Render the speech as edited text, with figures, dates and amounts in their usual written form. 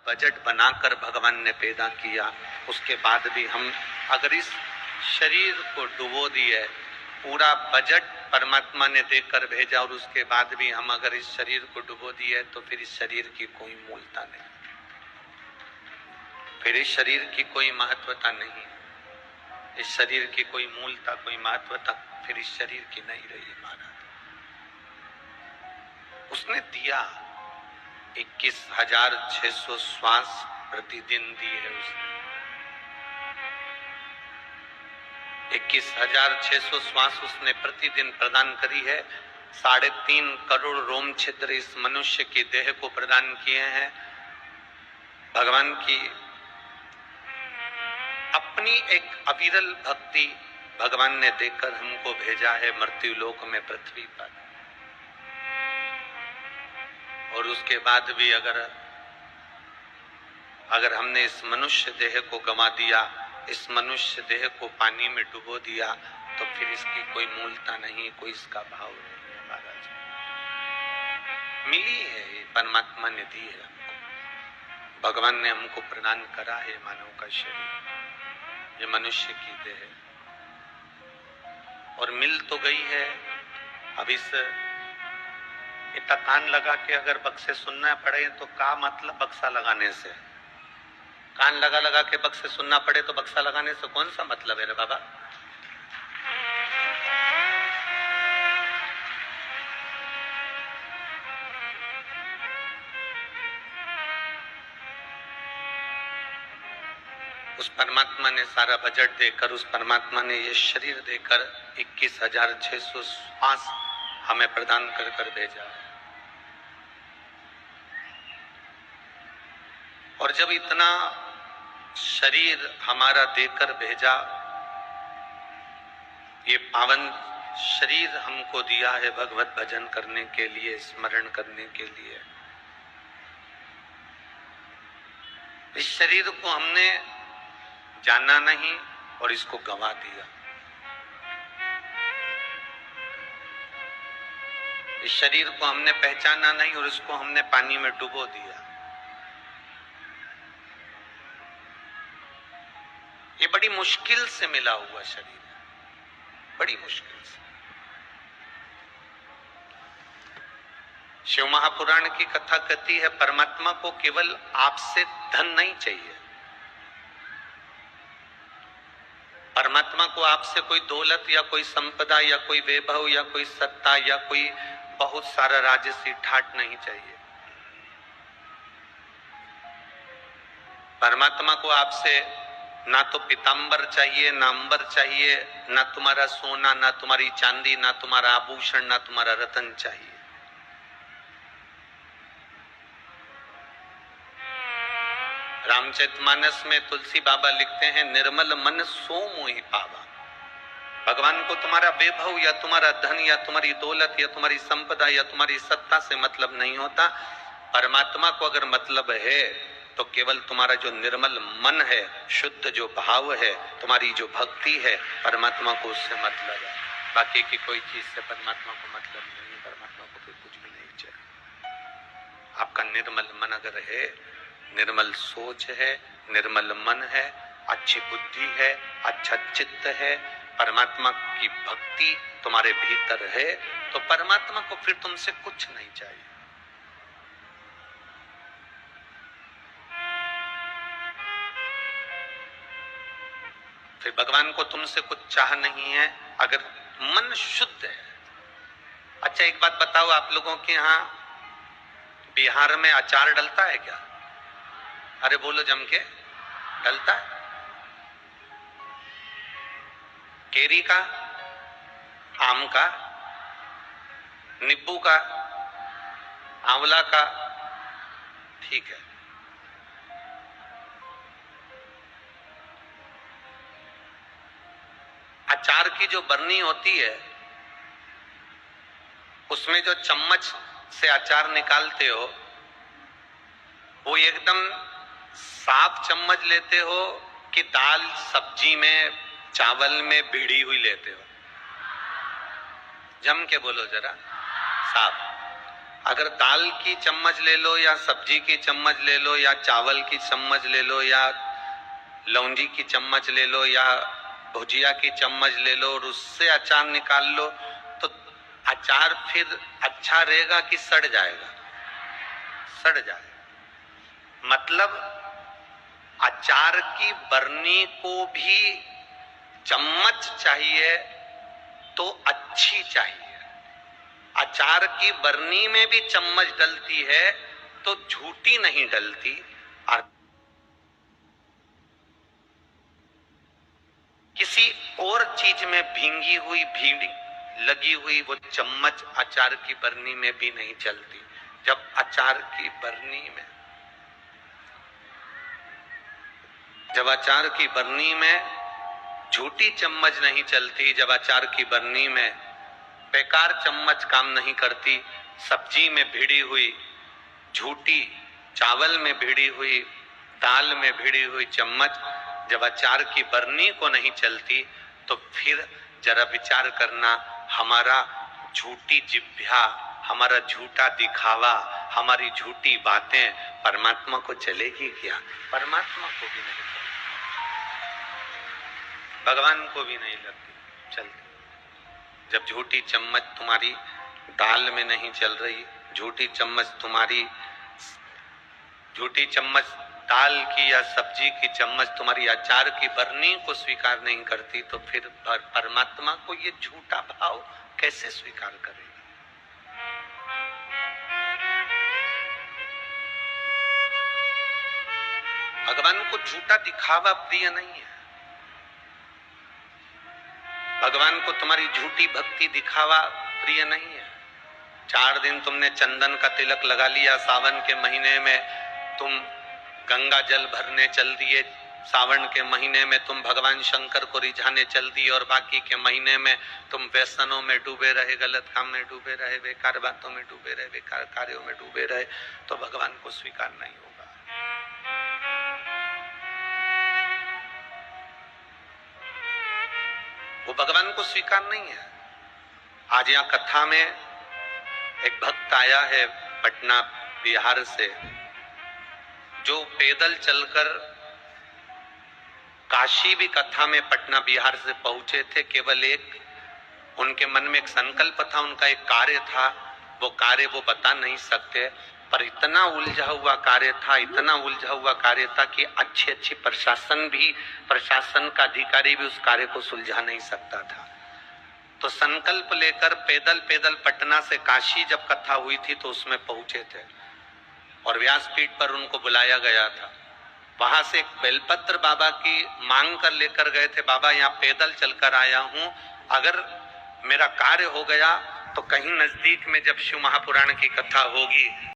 Budget बनाकर भगवान ने पैदा किया, उसके बाद भी हम अगर इस शरीर को डुबो दिए, पूरा बजट परमात्मा ने देकर भेजा और उसके बाद भी हम अगर इस शरीर को डुबो दिए तो फिर इस शरीर की कोई मूलता नहीं, फिर इस शरीर की कोई महत्वता नहीं, इस शरीर की कोई मूलता कोई महत्वता फिर इस शरीर की नहीं रही। महाराज उसने दिया 21,600 श्वास प्रतिदिन दी है उसने, 21,600 श्वास उसने प्रतिदिन प्रदान करी है। 3.5 करोड़ रोम छिद्र इस मनुष्य की देह को प्रदान किए हैं। भगवान की अपनी एक अविरल भक्ति भगवान ने देकर हमको भेजा है मृत्यु लोक में, पृथ्वी पर। और उसके बाद भी अगर हमने इस मनुष्य देह को गंवा दिया, इस मनुष्य देह को पानी में डुबो दिया, तो फिर इसकी कोई मूलता नहीं, कोई इसका भाव नहीं है। महाराज मिली है, ये परमात्मा ने दी है हमको, भगवान ने हमको प्रदान करा है मानव का शरीर, ये मनुष्य की देह है और मिल तो गई है। अब इस इतना कान लगा के अगर बक्से सुनना पड़े तो क्या मतलब बक्सा लगाने से? कान लगा के बक्से सुनना पड़े तो बक्सा लगाने से कौन सा मतलब है रे बाबा? उस परमात्मा ने सारा बजट देकर, उस परमात्मा ने ये शरीर देकर 21,600 श्वास हमें प्रदान कर भेजा है। और जब इतना शरीर हमारा देकर भेजा, ये पावन शरीर हमको दिया है भगवत भजन करने के लिए, स्मरण करने के लिए। इस शरीर को हमने जाना नहीं और इसको गंवा दिया। इस शरीर को हमने पहचाना नहीं और इसको हमने पानी में डुबो दिया। ये बड़ी मुश्किल से मिला हुआ शरीर है, बड़ी मुश्किल से। शिव महापुराण की कथा कहती है, परमात्मा को केवल आपसे धन नहीं चाहिए, परमात्मा को आपसे कोई दौलत या कोई संपदा या कोई वैभव या कोई सत्ता या कोई बहुत सारा राजसी ठाट नहीं चाहिए। परमात्मा को आपसे ना तो पीतांबर चाहिए, ना अंबर चाहिए, ना तुम्हारा सोना, ना तुम्हारी चांदी, ना तुम्हारा आभूषण, ना तुम्हारा रतन चाहिए। रामचरितमानस में तुलसी बाबा लिखते हैं, निर्मल मन सो मोहि पावा। भगवान को तुम्हारा वैभव या तुम्हारा धन या तुम्हारी दौलत या तुम्हारी संपदा या तुम्हारी सत्ता से मतलब नहीं होता। परमात्मा को अगर मतलब है तो केवल तुम्हारा जो निर्मल मन है, शुद्ध जो भाव है, तुम्हारी जो भक्ति है, परमात्मा को उससे मतलब है। बाकी की कोई चीज से परमात्मा को मतलब नहीं, परमात्मा को फिर कुछ भी नहीं चाहिए। आपका निर्मल मन अगर है, निर्मल सोच है, निर्मल मन है, अच्छी बुद्धि है, अच्छा चित्त है, परमात्मा की भक्ति तुम्हारे भीतर है, तो परमात्मा को फिर तुमसे कुछ नहीं चाहिए। फिर भगवान को तुमसे कुछ चाह नहीं है अगर मन शुद्ध है। अच्छा एक बात बताओ, आप लोगों के यहाँ बिहार में अचार डलता है क्या? अरे बोलो जम के, डलता है? केरी का, आम का, नींबू का, आंवला का, ठीक है। अचार की जो बरनी होती है, उसमें जो चम्मच से अचार निकालते हो, वो एकदम साफ चम्मच लेते हो कि दाल सब्जी में चावल में भिड़ी हुई लेते हो? जम के बोलो जरा, साफ। अगर दाल की चम्मच ले लो या सब्जी की चम्मच ले लो या चावल की चम्मच ले लो या लौंजी की चम्मच ले लो या भुजिया की चम्मच ले लो और उससे अचार निकाल लो, तो अचार फिर अच्छा रहेगा कि सड़ जाएगा? सड़ जाएगा। मतलब अचार की बरनी को भी चम्मच चाहिए तो अच्छी चाहिए। अचार की बरनी में भी चम्मच डलती है तो झूठी नहीं डलती। और किसी और चीज में भींगी हुई भीड़ लगी हुई वो चम्मच अचार की बरनी में भी नहीं चलती। जब अचार की बरनी में जब अचार की बरनी में झूठी चम्मच नहीं चलती, जब अचार की बरनी में बेकार चम्मच काम नहीं करती, सब्जी में भिड़ी हुई झूठी, चावल में भिड़ी हुई, दाल में भिड़ी हुई चम्मच जब अचार की बरनी को नहीं चलती, तो फिर जरा विचार करना, हमारा झूठी जिह्वा, हमारा झूठा दिखावा, हमारी झूठी बातें परमात्मा को चलेगी क्या? परमात्मा को भी नहीं चलेगी, भगवान को भी नहीं लगती चलती। जब झूठी चम्मच तुम्हारी दाल में नहीं चल रही, झूठी चम्मच दाल की या सब्जी की चम्मच तुम्हारी अचार की बरनी को स्वीकार नहीं करती, तो फिर परमात्मा को ये झूठा भाव कैसे स्वीकार करेगा? भगवान को झूठा दिखावा प्रिय नहीं है। भगवान को तुम्हारी झूठी भक्ति दिखावा प्रिय नहीं है। 4 दिन तुमने चंदन का तिलक लगा लिया, सावन के महीने में तुम गंगा जल भरने चल दिए, सावन के महीने में तुम भगवान शंकर को रिझाने चल दिए, और बाकी के महीने में तुम व्यसनों में डूबे रहे, गलत काम में डूबे रहे, बेकार बातों में डूबे रहे, बेकार कार्यों में डूबे रहे, तो भगवान को स्वीकार नहीं होगा। वो भगवान को स्वीकार नहीं है। आज यहाँ कथा में एक भक्त आया है पटना बिहार से, जो पैदल चलकर काशी भी कथा में पटना बिहार से पहुंचे थे। केवल एक उनके मन में एक संकल्प था, उनका एक कार्य था, वो कार्य वो बता नहीं सकते, पर इतना उलझा हुआ कार्य था, इतना उलझा हुआ कार्य था कि अच्छी प्रशासन का अधिकारी भी उस कार्य को सुलझा नहीं सकता था। तो संकल्प लेकर पैदल पटना से काशी जब कथा हुई थी तो उसमें पहुंचे थे, और व्यासपीठ पर उनको बुलाया गया था। वहां से एक बेलपत्र बाबा की मांग कर लेकर गए थे, बाबा यहाँ पैदल चलकर आया हूं, अगर मेरा कार्य हो गया तो कहीं नजदीक में जब शिव महापुराण की कथा होगी